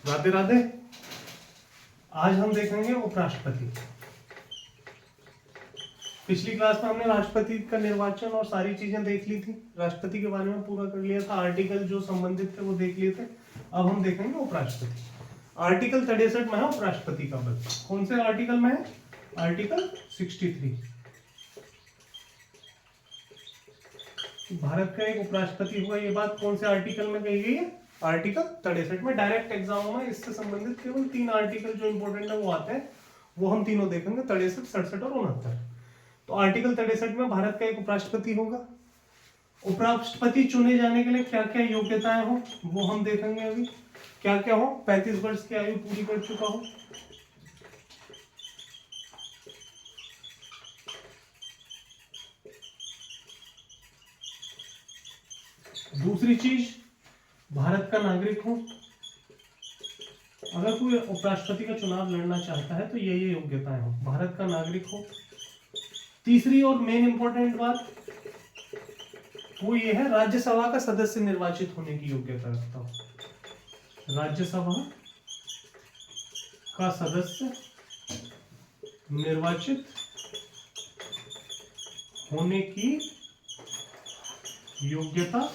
राधे राधे। आज हम देखेंगे उपराष्ट्रपति। पिछली क्लास में हमने राष्ट्रपति का निर्वाचन और सारी चीजें देख ली थी, राष्ट्रपति के बारे में पूरा कर लिया था, आर्टिकल जो संबंधित थे वो देख लिए थे। अब हम देखेंगे उपराष्ट्रपति। आर्टिकल 63 में है उपराष्ट्रपति का पद। कौन से आर्टिकल में है? आर्टिकल 63। भारत का एक उपराष्ट्रपति हुआ, ये बात कौन से आर्टिकल में कही गई है? आर्टिकल 63 में। डायरेक्ट एग्जाम में इससे संबंधित केवल 3 आर्टिकल जो इंपॉर्टेंट है वो आते हैं, वो हम तीनों देखेंगे, 63, 67 और 69। तो आर्टिकल 63 में भारत का एक उपराष्ट्रपति होगा। उपराष्ट्रपति चुने जाने के लिए क्या क्या योग्यताएं हो वो हम देखेंगे अभी। क्या क्या हो? 35 वर्ष की आयु पूरी कर चुका हो, दूसरी चीज भारत का नागरिक हो। अगर कोई उपराष्ट्रपति का चुनाव लड़ना चाहता है तो ये योग्यताएं हो, भारत का नागरिक हो। तीसरी और मेन इंपॉर्टेंट बात वो ये है, राज्यसभा का सदस्य निर्वाचित होने की योग्यता रखता हो। राज्यसभा का सदस्य निर्वाचित होने की योग्यता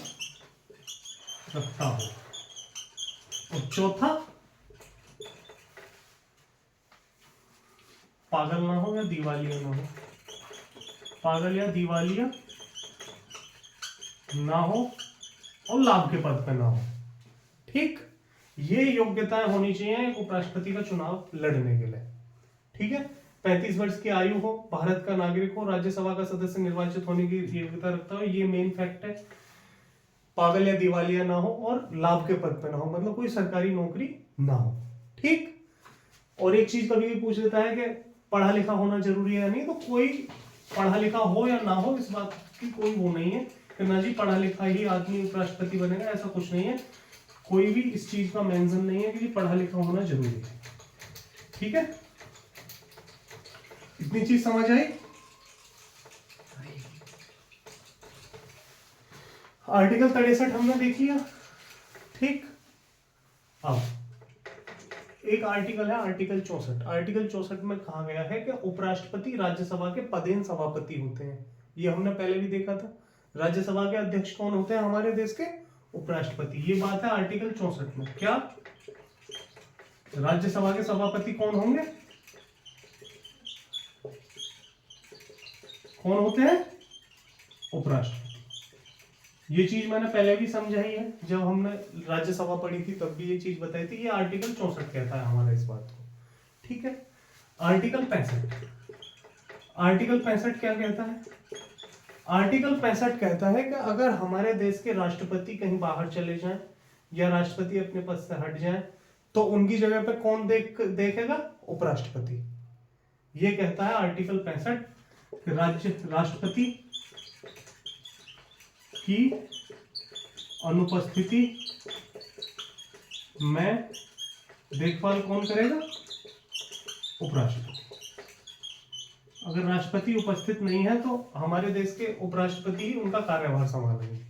रखता हो। और चौथा, पागल ना हो या दिवालिया ना हो। पागल या दिवालिया ना हो और लाभ के पद पे ना हो। ठीक, ये योग्यताएं होनी चाहिए एक उपराष्ट्रपति का चुनाव लड़ने के लिए। ठीक है, 35 वर्ष की आयु हो, भारत का नागरिक हो, राज्यसभा का सदस्य निर्वाचित होने की योग्यता रखता हो, ये मेन फैक्ट है। पागल या दिवालिया ना हो और लाभ के पद पे ना हो, मतलब कोई सरकारी नौकरी ना हो। ठीक, और एक चीज कभी भी पूछ लेता है कि पढ़ा लिखा होना जरूरी है या नहीं, तो कोई पढ़ा लिखा हो या ना हो इस बात की कोई वो नहीं है कि ना जी पढ़ा लिखा ही आदमी उपराष्ट्रपति बनेगा, ऐसा कुछ नहीं है। कोई भी इस चीज का मेंशन नहीं है कि पढ़ा लिखा होना जरूरी है। ठीक है, इतनी चीज समझ आई? आर्टिकल 63 हमने देख लिया। ठीक, अब एक आर्टिकल है आर्टिकल 64। आर्टिकल 64 में कहा गया है कि उपराष्ट्रपति राज्यसभा के पदेन सभापति होते हैं। ये हमने पहले भी देखा था। राज्यसभा के अध्यक्ष कौन होते हैं हमारे देश के? उपराष्ट्रपति। ये बात है आर्टिकल 64 में। क्या राज्यसभा के सभापति कौन होंगे? कौन होते हैं? उपराष्ट्रपति। ये चीज मैंने पहले भी समझाई है, जब हमने राज्यसभा पढ़ी थी तब भी ये चीज बताई थी। ये आर्टिकल 64 कहता है हमारा इस बात को। ठीक है, आर्टिकल 65। आर्टिकल 65 क्या कहता है? आर्टिकल 65 कहता है कि अगर हमारे देश के राष्ट्रपति कहीं बाहर चले जाएं या राष्ट्रपति अपने पद से हट जाएं तो उनकी जगह पे कौन देखेगा? उपराष्ट्रपति। ये कहता है आर्टिकल 65 राष्ट्रपति की अनुपस्थिति में देखभाल कौन करेगा? उपराष्ट्रपति। अगर राष्ट्रपति उपस्थित नहीं है तो हमारे देश के उपराष्ट्रपति ही उनका कार्यभार संभालेंगे।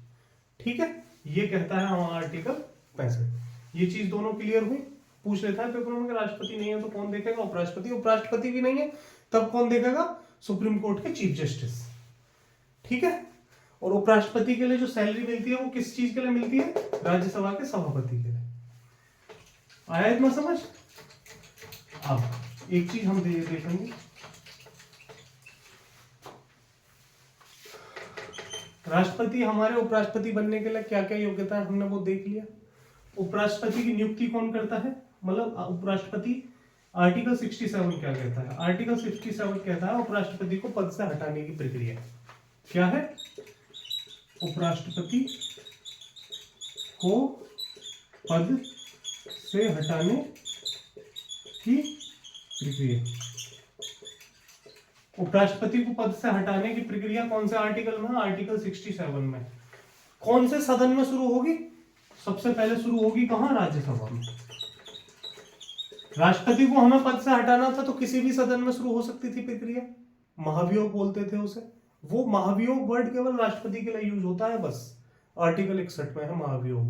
ठीक है, ये कहता है हमारा आर्टिकल 65। ये चीज दोनों क्लियर हुई? पूछ लेता है पेपर में, राष्ट्रपति नहीं है तो कौन देखेगा? उपराष्ट्रपति। उपराष्ट्रपति भी नहीं है तब कौन देखेगा? सुप्रीम कोर्ट के चीफ जस्टिस। ठीक है, और उपराष्ट्रपति के लिए जो सैलरी मिलती है वो किस चीज के लिए मिलती है? राज्यसभा के सभापति के लिए। आया इतना समझ? अब एक चीज हम देखेंगे, राष्ट्रपति हमारे उपराष्ट्रपति बनने के लिए क्या क्या योग्यता है हमने वो देख लिया। उपराष्ट्रपति की नियुक्ति कौन करता है? मतलब उपराष्ट्रपति, आर्टिकल 67 क्या कहता है? आर्टिकल 67 कहता है उपराष्ट्रपति को पद से हटाने की प्रक्रिया क्या है? उपराष्ट्रपति को पद से हटाने की प्रक्रिया। उपराष्ट्रपति को पद से हटाने की प्रक्रिया कौन से आर्टिकल में? आर्टिकल 67 में। कौन से सदन में शुरू होगी? सबसे पहले शुरू होगी कहां? राज्यसभा में। राष्ट्रपति को हमें पद से हटाना था तो किसी भी सदन में शुरू हो सकती थी प्रक्रिया, महाभियोग बोलते थे उसे। वो महाभियोग वर्ड केवल राष्ट्रपति के लिए यूज होता है बस। आर्टिकल 61 में है महाभियोग।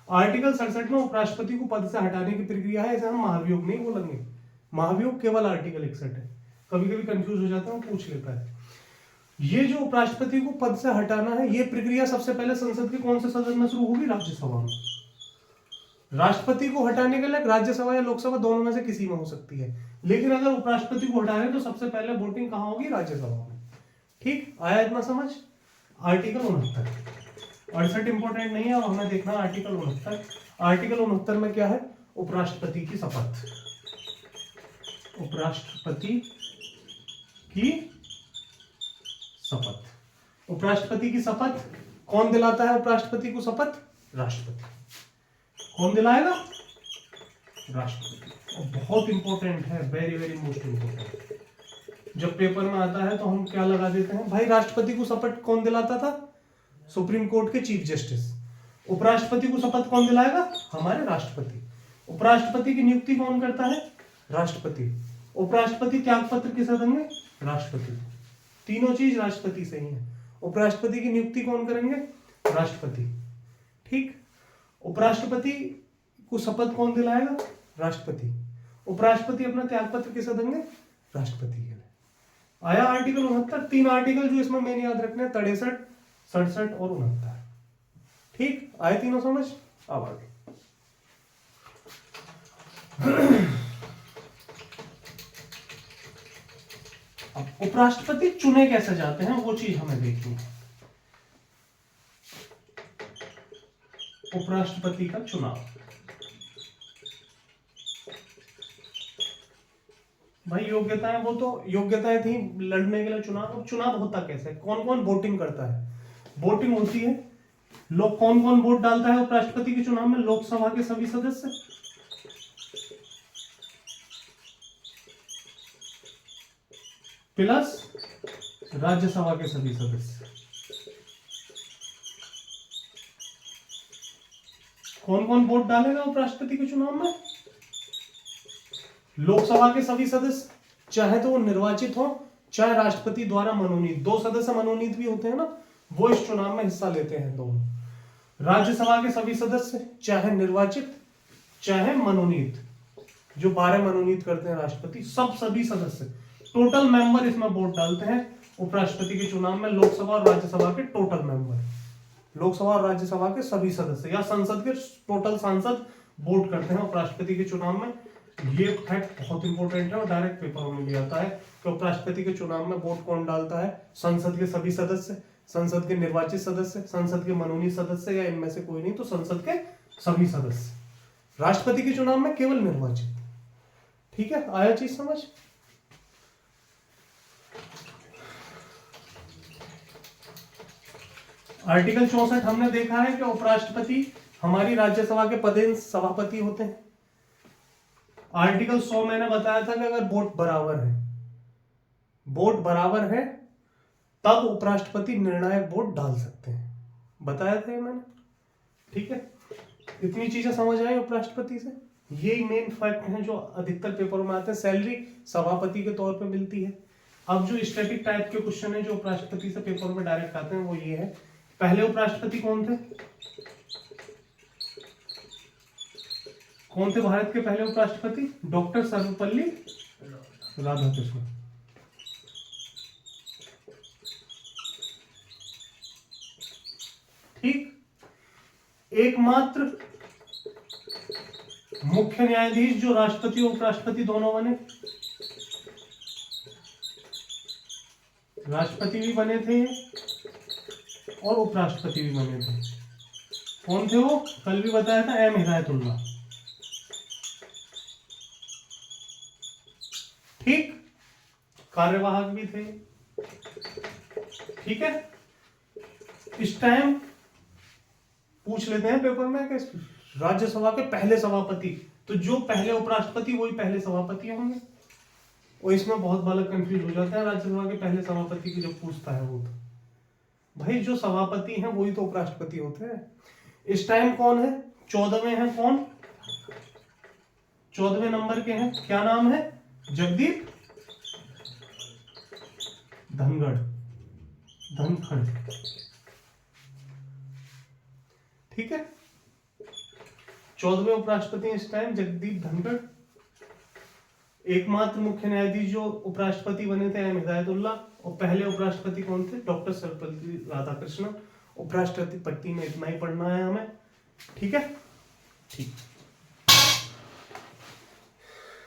आर्टिकल 67 में उपराष्ट्रपति को पद से हटाने की प्रक्रिया है, इसे हम महाभियोग नहीं बोलेंगे, महाभियोग केवल आर्टिकल 61 है। कभी कभी कंफ्यूज हो जाता है, पूछ लेता है। ये जो उपराष्ट्रपति को पद से हटाना है, ये प्रक्रिया सबसे पहले संसद के कौन से सदन में शुरू होगी? राज्यसभा में। राष्ट्रपति को हटाने के लिए राज्यसभा या लोकसभा दोनों में से किसी में हो सकती है, लेकिन अगर उपराष्ट्रपति को हटाने तो सबसे पहले वोटिंग कहां होगी? राज्यसभा में। ठीक, आया इतना समझ? आर्टिकल 69 इंपॉर्टेंट नहीं है, और हमें देखना आर्टिकल 69। आर्टिकल 69 में क्या है? उपराष्ट्रपति की शपथ। उपराष्ट्रपति की शपथ। उपराष्ट्रपति की शपथ कौन दिलाता है? उपराष्ट्रपति को शपथ राष्ट्रपति। कौन दिलाएगा? राष्ट्रपति। और बहुत इंपॉर्टेंट है, वेरी वेरी मोस्ट इंपॉर्टेंट। जब पेपर में आता है तो हम क्या लगा देते हैं भाई, राष्ट्रपति को शपथ कौन दिलाता था? सुप्रीम कोर्ट के चीफ जस्टिस। उपराष्ट्रपति को शपथ कौन दिलाएगा? हमारे राष्ट्रपति। उपराष्ट्रपति की नियुक्ति कौन करता है? राष्ट्रपति। उपराष्ट्रपति त्याग पत्र किसे देंगे? राष्ट्रपति। तीनों चीज राष्ट्रपति से ही है। उपराष्ट्रपति की नियुक्ति कौन करेंगे? राष्ट्रपति। ठीक, उपराष्ट्रपति को शपथ कौन दिलाएगा? राष्ट्रपति। उपराष्ट्रपति अपना त्याग पत्र किसे देंगे? राष्ट्रपति के लिए। आया आर्टिकल 69। 3 आर्टिकल जो इसमें मेन याद रखने, 63, 67 और 69। ठीक, आए तीनों समझ? अब आगे अब उपराष्ट्रपति चुने कैसे जाते हैं वो चीज हमें देखनी है। उपराष्ट्रपति का चुनाव, भाई योग्यताएं, वो तो योग्यताएं थी लड़ने के लिए चुनाव। अब चुनाव होता कैसे? कौन कौन वोटिंग करता है? वोटिंग होती है, लोग कौन कौन वोट डालता है उपराष्ट्रपति के चुनाव में? लोकसभा के सभी सदस्य, प्लस राज्यसभा के सभी सदस्य। कौन कौन वोट डालेगा उपराष्ट्रपति के चुनाव में? लोकसभा के सभी सदस्य, चाहे तो वो निर्वाचित हो चाहे राष्ट्रपति द्वारा मनोनीत। 2 सदस्य मनोनीत भी होते हैं ना, वो इस चुनाव में हिस्सा लेते हैं दोनों। राज्यसभा के सभी सदस्य, चाहे निर्वाचित चाहे मनोनीत, जो 12 मनोनीत करते हैं राष्ट्रपति, सब सभी सदस्य टोटल मेंबर इसमें वोट डालते हैं उपराष्ट्रपति के चुनाव में। लोकसभा और राज्यसभा के टोटल मेंबर, लोकसभा और राज्यसभा के सभी सदस्य या संसद के टोटल सांसद वोट करते हैं उपराष्ट्रपति के चुनाव में। ये फैक्ट बहुत इंपॉर्टेंट है और डायरेक्ट पेपर में भी आता है कि उपराष्ट्रपति के चुनाव में वोट कौन डालता है? संसद के सभी सदस्य, संसद के निर्वाचित सदस्य, संसद के मनोनीत सदस्य, या इनमें से कोई नहीं तो संसद के सभी सदस्य। राष्ट्रपति के चुनाव में केवल निर्वाचित। ठीक है, आया चीज समझ? आर्टिकल 64 हमने देखा है कि उपराष्ट्रपति हमारी राज्यसभा के पदेन सभापति होते हैं। आर्टिकल 100 मैंने बताया था कि अगर वोट बराबर है, वोट बराबर है तब उपराष्ट्रपति निर्णायक वोट डाल सकते हैं, बताया था ये मैंने। ठीक है, इतनी चीजें समझ आई उपराष्ट्रपति से। यही मेन फैक्ट हैं जो अधिकतर पेपरों में आते हैं। सैलरी सभापति के तौर पे मिलती है। अब जो स्टैटिक टाइप के क्वेश्चन है जो उपराष्ट्रपति से पेपर में डायरेक्ट आते हैं वो ये है, पहले उपराष्ट्रपति कौन थे? कौन थे भारत के पहले उपराष्ट्रपति? डॉक्टर सर्वपल्ली राधाकृष्णन। ठीक, एकमात्र मुख्य न्यायाधीश जो राष्ट्रपति और उपराष्ट्रपति दोनों बने, राष्ट्रपति भी बने थे और उपराष्ट्रपति भी बने थे। कौन थे वो? कल भी बताया था, एम हिदायतुल्लाह। ठीक, कार्यवाहक भी थे। ठीक है, इस टाइम पूछ लेते हैं पेपर में कि राज्यसभा के पहले सभापति, तो जो पहले उपराष्ट्रपति वही पहले सभापति होंगे। और इसमें बहुत बालक कंफ्यूज हो जाते हैं राज्यसभा के पहले सभापति की जब पूछता है वो, तो भाई जो सभापति हैं वही तो उपराष्ट्रपति होते हैं। इस टाइम कौन है? 14वें हैं। कौन? 14वें नंबर के हैं, क्या नाम है? जगदीप धनखड़। ठीक है, 14वें उपराष्ट्रपति इस टाइम जगदीप धनखड़। एकमात्र मुख्य न्यायाधीश जो उपराष्ट्रपति बने थे एम हिदायतुल्ला। और पहले उपराष्ट्रपति कौन थे? डॉक्टर सर्वपल्ली राधाकृष्णन। उपराष्ट्रपति में इतना ही पढ़ना है हमें, ठीक है। ठीक।